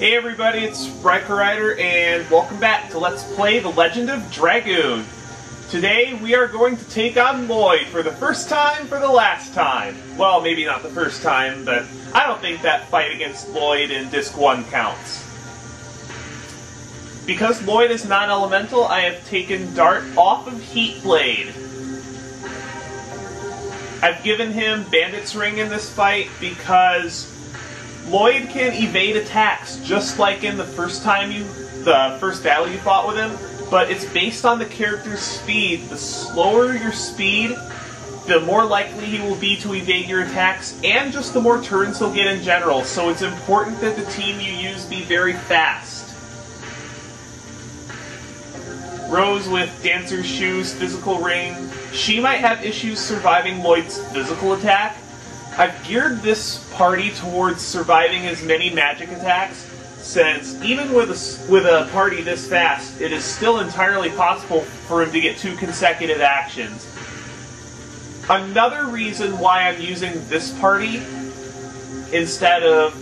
Hey everybody, it's Riker Rider, and welcome back to Let's Play The Legend of Dragoon. Today we are going to take on Lloyd for the first time for the last time. Well, maybe not the first time, but I don't think that fight against Lloyd in Disc 1 counts. Because Lloyd is non-elemental, I have taken Dart off of Heat Blade. I've given him Bandit's Ring in this fight because Lloyd can evade attacks just like in the first battle you fought with him, but it's based on the character's speed. The slower your speed, the more likely he will be to evade your attacks, and just the more turns he'll get in general, so it's important that the team you use be very fast. Rose with Dancer's Shoes, Physical Ring. She might have issues surviving Lloyd's physical attack. I've geared this party towards surviving as many magic attacks, since even with a party this fast, it is still entirely possible for him to get 2 consecutive actions. Another reason why I'm using this party instead of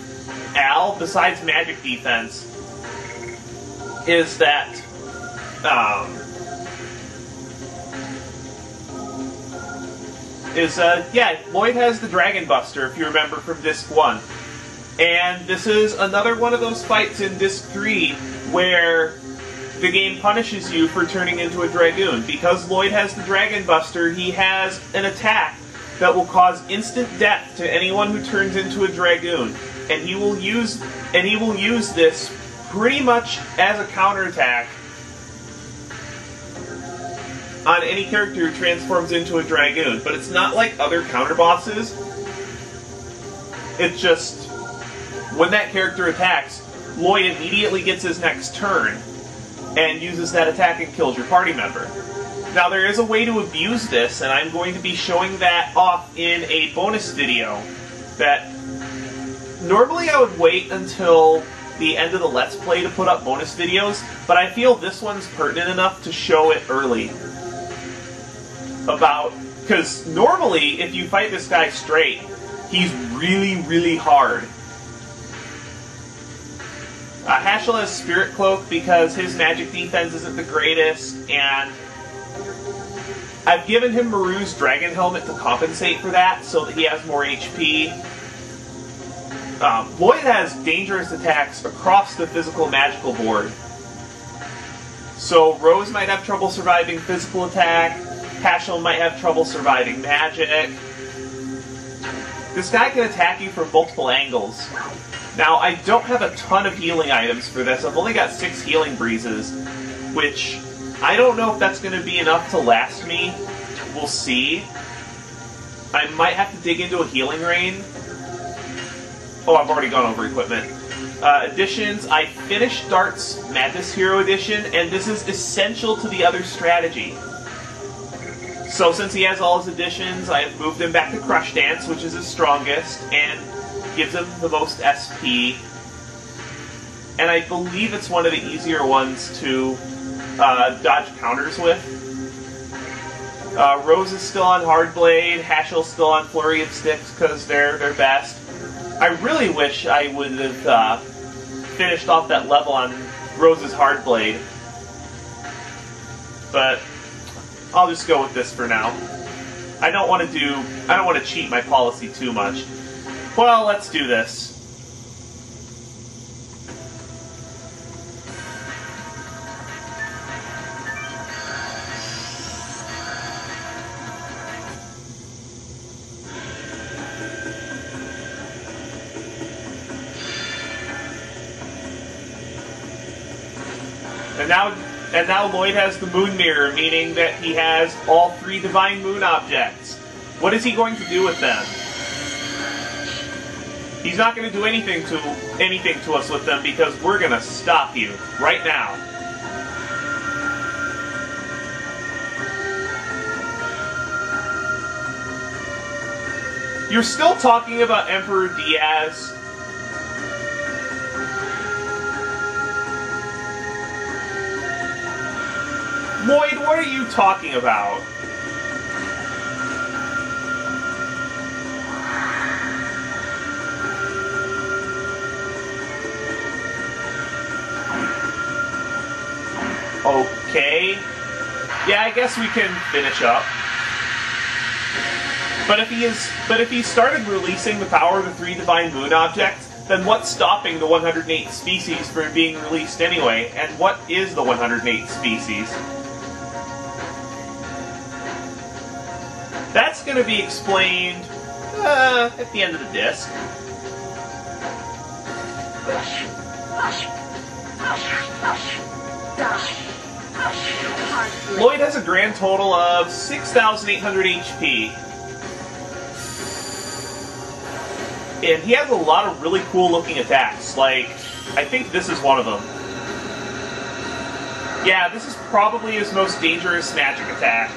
Al, besides magic defense, is that Lloyd has the Dragon Buster, if you remember from Disc 1. And this is another one of those fights in Disc 3 where the game punishes you for turning into a Dragoon. Because Lloyd has the Dragon Buster, he has an attack that will cause instant death to anyone who turns into a Dragoon. And he will use this pretty much as a counterattack on any character who transforms into a Dragoon. But it's not like other counter bosses. It's just, when that character attacks, Lloyd immediately gets his next turn and uses that attack and kills your party member. Now there is a way to abuse this, and I'm going to be showing that off in a bonus video that normally I would wait until the end of the Let's Play to put up bonus videos, but I feel this one's pertinent enough to show it early. Because normally, if you fight this guy straight, he's really, really hard. Hashel has Spirit Cloak because his magic defense isn't the greatest, and I've given him Maru's Dragon Helmet to compensate for that, so that he has more HP. Lloyd has dangerous attacks across the physical-magical board. So Rose might have trouble surviving physical attack, Hashel might have trouble surviving magic. This guy can attack you from multiple angles. Now, I don't have a ton of healing items for this. I've only got 6 healing breezes, which I don't know if that's going to be enough to last me. We'll see. I might have to dig into a healing rain. Oh, I've already gone over equipment. Additions, I finished Dart's Madness Hero Edition, and this is essential to the other strategy. So since he has all his additions, I have moved him back to Crush Dance, which is his strongest, and gives him the most SP. And I believe it's one of the easier ones to dodge counters with. Rose is still on Hard Blade, Hashel's still on Flurry of Sticks because they're best. I really wish I would have finished off that level on Rose's Hard Blade, but I'll just go with this for now. I don't want to cheat my policy too much. Well, let's do this. And now Lloyd has the Moon Mirror, meaning that he has all 3 Divine Moon objects. What is he going to do with them? He's not going to do anything to us with them because we're going to stop you right now. You're still talking about Emperor Diaz. Lloyd, what are you talking about? Okay. Yeah, I guess we can finish up. But if he started releasing the power of the 3 divine moon objects, then what's stopping the 108 species from being released anyway? And what is the 108 species? That's going to be explained at the end of the disc. Lloyd has a grand total of 6,800 HP. And he has a lot of really cool looking attacks, like, I think this is one of them. Yeah, this is probably his most dangerous magic attack.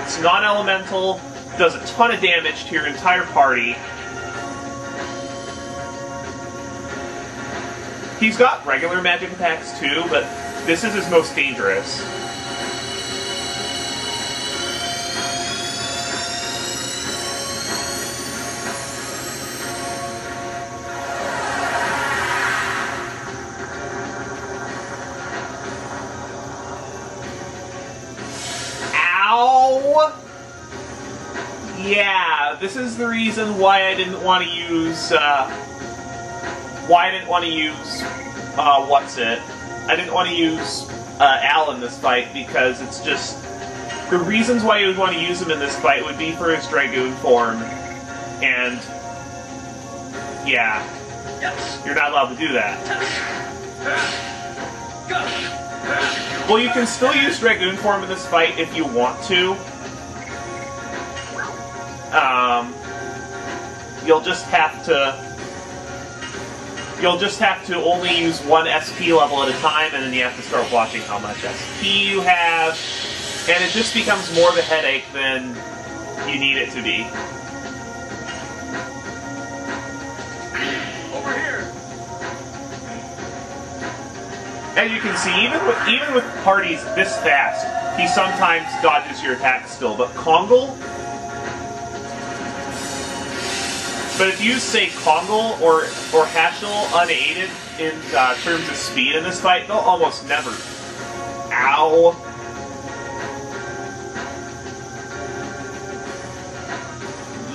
It's non-elemental, does a ton of damage to your entire party. He's got regular magic attacks too, but this is his most dangerous. Ow! Yeah, this is the reason why I didn't want to use, what's it? I didn't want to use Al in this fight, because it's just... The reasons why you would want to use him in this fight would be for his Dragoon form, and... Yeah. You're not allowed to do that. Well, you can still use Dragoon form in this fight if you want to. You'll just have to only use one SP level at a time, and then you have to start watching how much SP you have, and it just becomes more of a headache than you need it to be. Over here. As you can see, even with parties this fast, he sometimes dodges your attacks still, but Kongal... But if you say Kongal or Hashel unaided in terms of speed in this fight, they'll almost never. Ow.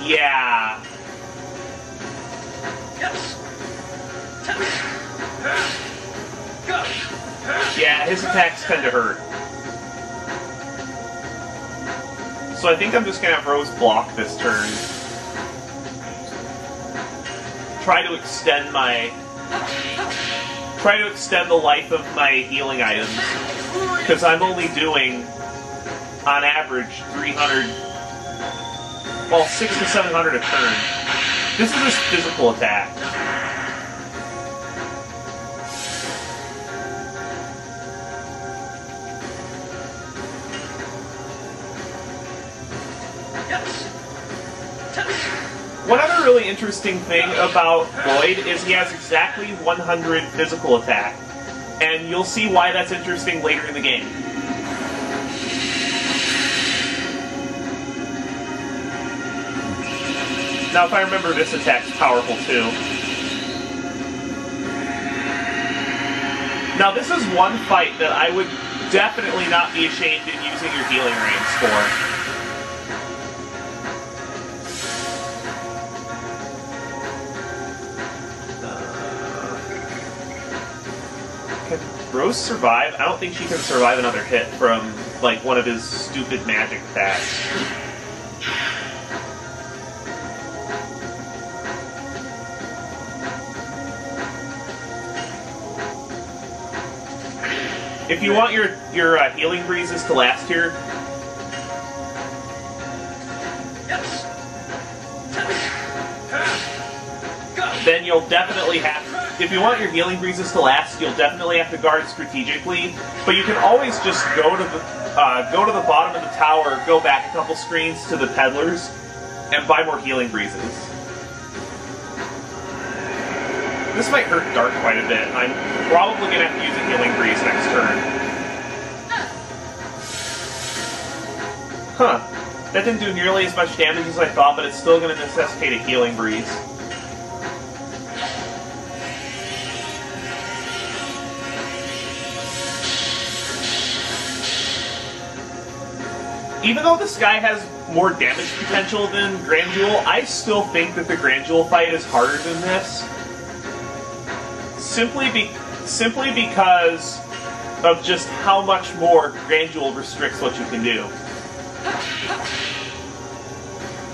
Yeah. Yeah, his attacks tend to hurt. So I think I'm just gonna have Rose block this turn. Try to extend the life of my healing items, because I'm only doing, on average, 300, well, 600 to 700 a turn. This is his physical attack. One other really interesting thing about Lloyd is he has exactly 100 physical attack, and you'll see why that's interesting later in the game. Now, if I remember, this attack's powerful too. Now, this is one fight that I would definitely not be ashamed in using your healing reins for. Rose survive? I don't think she can survive another hit from, like, one of his stupid magic attacks. If you want your healing breezes to last here, then you'll definitely have... If you want your healing breezes to last, you'll definitely have to guard strategically. But you can always just go to the bottom of the tower, go back a couple screens to the peddlers, and buy more healing breezes. This might hurt Dark quite a bit. I'm probably going to have to use a healing breeze next turn. Huh. That didn't do nearly as much damage as I thought, but it's still going to necessitate a healing breeze. Even though this guy has more damage potential than Grandjewel, I still think that the Grandjewel fight is harder than this. Simply because of just how much more Grandjewel restricts what you can do.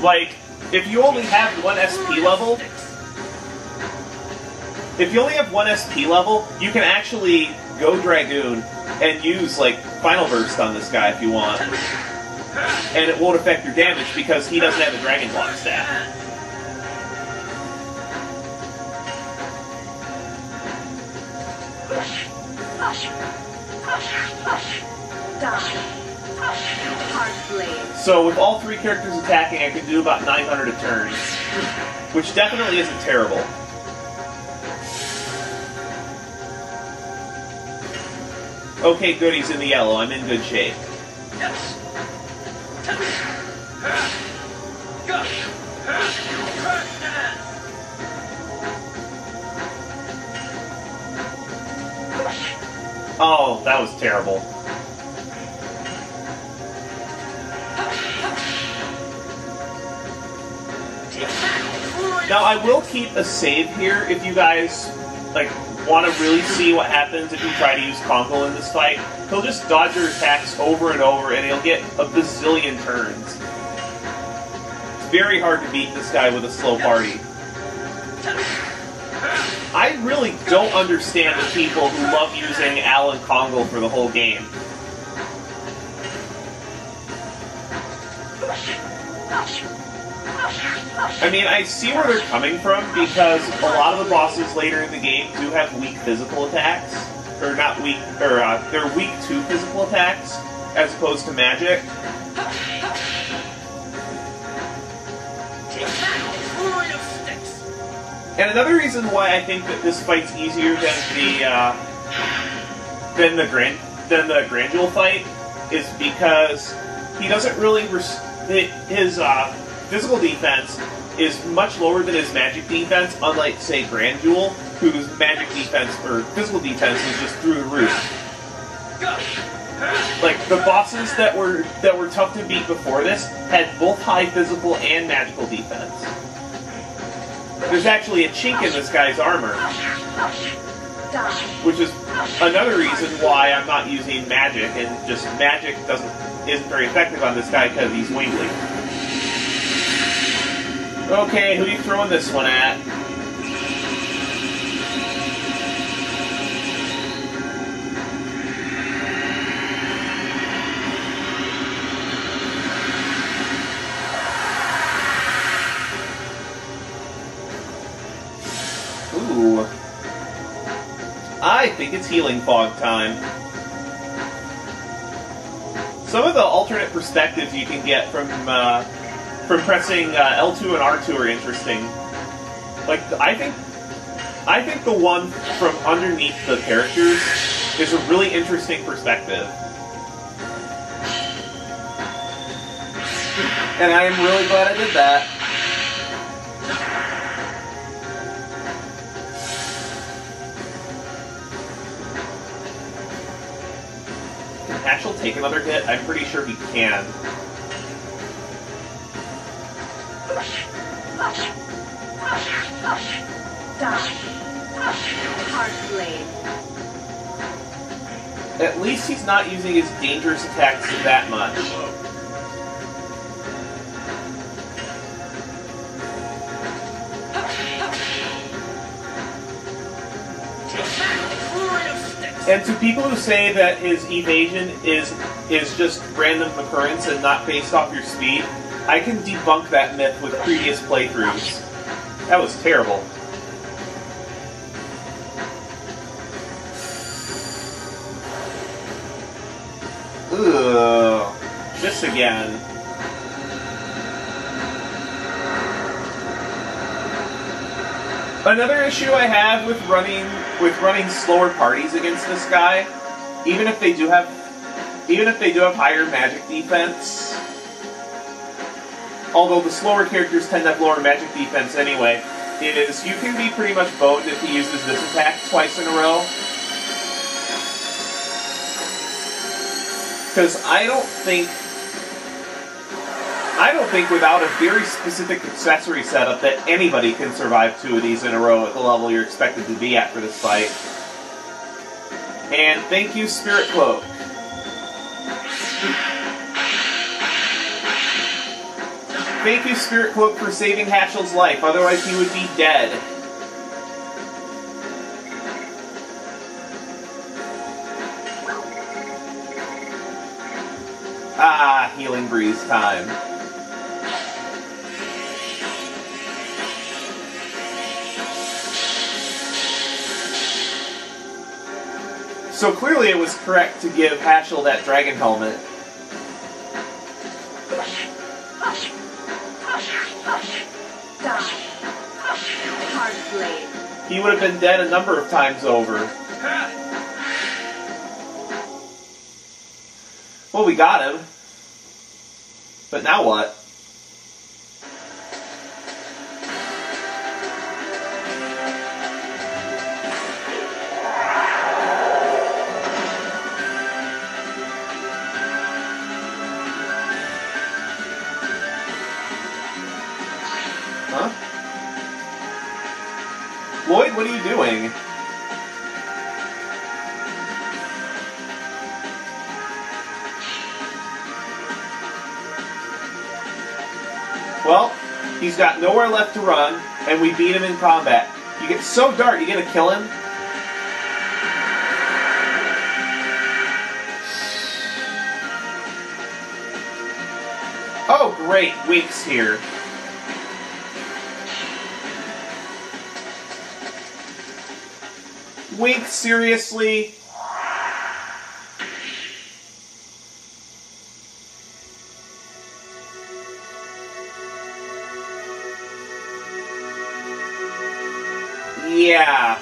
Like, if you only have one SP level, you can actually go Dragoon and use, like, Final Burst on this guy if you want. And it won't affect your damage because he doesn't have a Dragon Block stat. So with all three characters attacking, I can do about 900 a turn, which definitely isn't terrible. Okay, good, he's in the yellow. I'm in good shape. Oh, that was terrible. Now, I will keep a save here if you guys, like, want to really see what happens if you try to use Kongo in this fight. He'll just dodge your attacks over and over, and he'll get a bazillion turns. It's very hard to beat this guy with a slow party. I really don't understand the people who love using Al and Kongo for the whole game. I mean, I see where they're coming from, because a lot of the bosses later in the game do have weak physical attacks. Or not weak, or they're weak to physical attacks, as opposed to magic. And another reason why I think that this fight's easier than the Grandjewel fight is because he doesn't really his physical defense is much lower than his magic defense, unlike, say, Grandjewel, whose magic defense or physical defense is just through the roof. Like, the bosses that were tough to beat before this had both high physical and magical defense. There's actually a chink in this guy's armor, which is another reason why I'm not using magic, and just magic isn't very effective on this guy because he's wiggly. Okay, who are you throwing this one at? Ooh. I think it's Healing Fog time. Some of the alternate perspectives you can get from pressing L2 and R2 are interesting. Like, I think the one from underneath the characters is a really interesting perspective. And I'm really glad I did that. Can Hatchel take another hit? I'm pretty sure he can. At least he's not using his dangerous attacks that much. And to people who say that his evasion is just random occurrence and not based off your speed, I can debunk that myth with previous playthroughs. That was terrible. Ugh. This again. Another issue I have with running slower parties against this guy, even if they do have higher magic defense, although the slower characters tend to have lower magic defense anyway, is you can be pretty much boned if he uses this attack twice in a row. Because I don't think I don't think without a very specific accessory setup that anybody can survive 2 of these in a row at the level you're expected to be at for this fight. And thank you, Spirit Cloak. Thank you, Spirit Cloak, for saving Haschel's life, otherwise he would be dead. Ah, Healing Breeze time. So clearly it was correct to give Haschel that dragon helmet. He would have been dead a number of times over. Well, we got him. But now what? Huh? Lloyd, what are you doing? Well, he's got nowhere left to run, and we beat him in combat. You get so dark, you gonna kill him? Oh great, Wink's here. Wink, seriously? Yeah.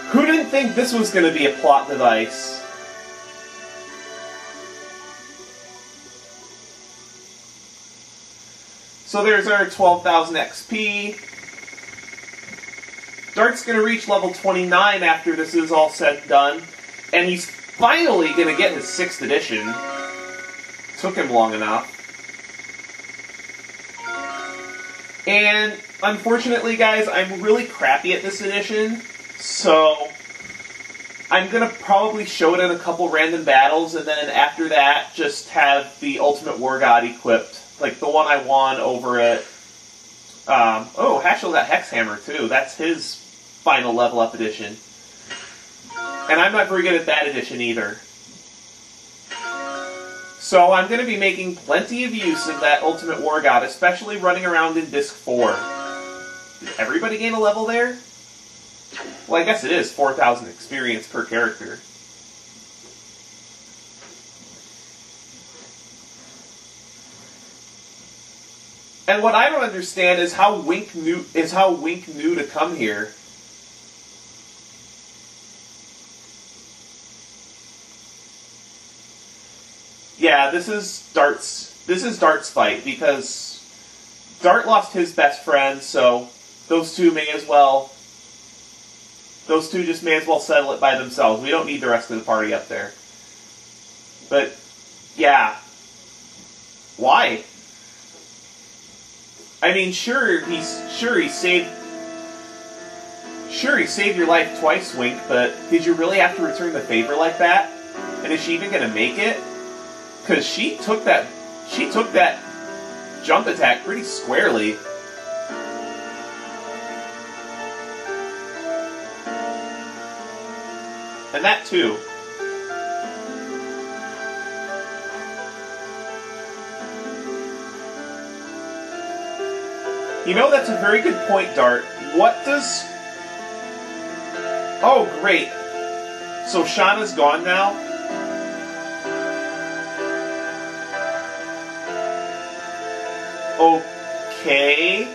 Who didn't think this was going to be a plot device? So there's our 12,000 XP. Dart's going to reach level 29 after this is all said and done. And he's finally going to get his 6th edition. Took him long enough. And unfortunately, guys, I'm really crappy at this edition, so I'm going to probably show it in a couple random battles, and then after that, just have the Ultimate War God equipped. Like the one I won over at... oh, Haschel got Hexhammer, too. That's his final level up edition. And I'm not very good at that edition either. So I'm going to be making plenty of use of that Ultimate War God, especially running around in Disc 4. Did everybody gain a level there? Well, I guess it is 4,000 experience per character. And what I don't understand is how Wink knew to come here. Yeah, this is Dart's fight, because Dart lost his best friend, so those two just may as well settle it by themselves. We don't need the rest of the party up there. But yeah. Why? I mean, sure he saved your life twice, Wink, but did you really have to return the favor like that? And is she even gonna make it? Because she took that jump attack pretty squarely. And that too. You know, that's a very good point, Dart. What does... Oh, great. So Shauna's gone now? Okay.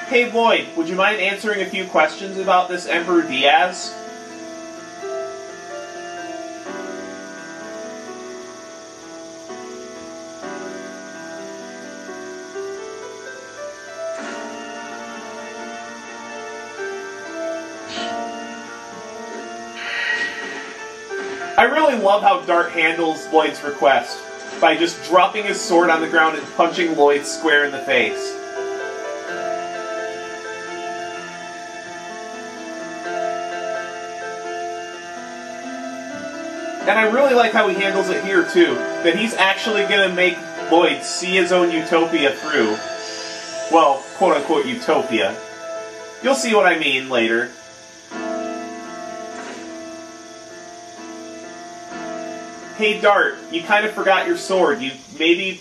Hey Lloyd, would you mind answering a few questions about this Emperor Diaz? I really love how Dart handles Lloyd's request by just dropping his sword on the ground and punching Lloyd square in the face. And I really like how he handles it here, too. That he's actually going to make Lloyd see his own utopia through. Well, quote-unquote utopia. You'll see what I mean later. Hey, Dart, you kind of forgot your sword. You maybe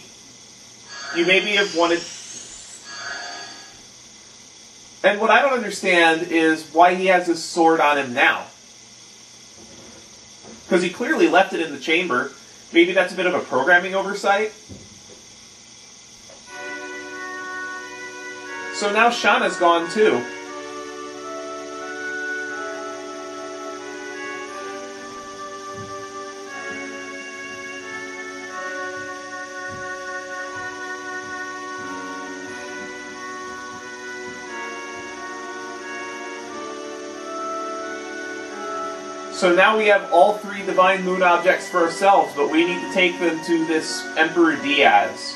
have wanted... And what I don't understand is why he has his sword on him now. Because he clearly left it in the chamber. Maybe that's a bit of a programming oversight. So now Shauna's gone too. So now we have all 3 Divine Moon objects for ourselves, but we need to take them to this Emperor Diaz.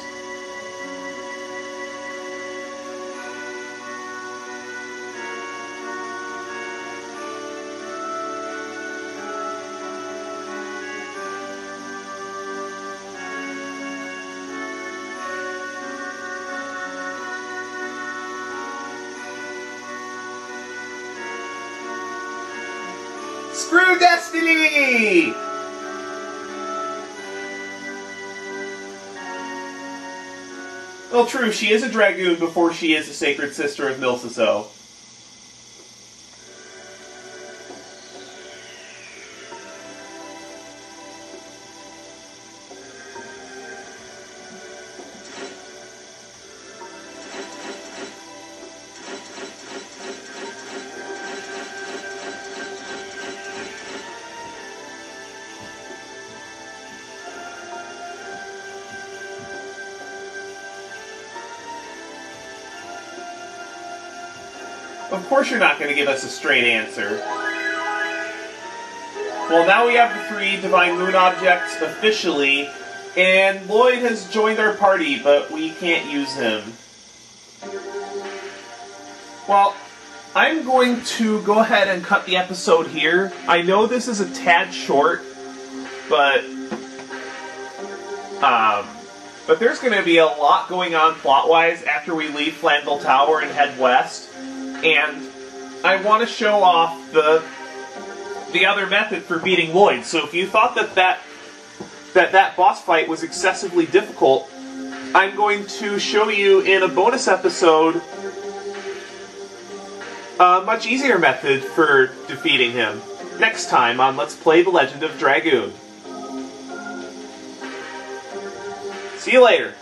Screw Destiny! Well, true, she is a Dragoon before she is a Sacred Sister of Milsiso. Of course you're not going to give us a straight answer. Well, now we have the 3 Divine Moon objects officially, and Lloyd has joined our party, but we can't use him. Well, I'm going to go ahead and cut the episode here. I know this is a tad short, but there's going to be a lot going on plot-wise after we leave Flanvel Tower and head west. And I want to show off the other method for beating Lloyd. So if you thought that boss fight was excessively difficult, I'm going to show you in a bonus episode a much easier method for defeating him. Next time on Let's Play The Legend of Dragoon. See you later.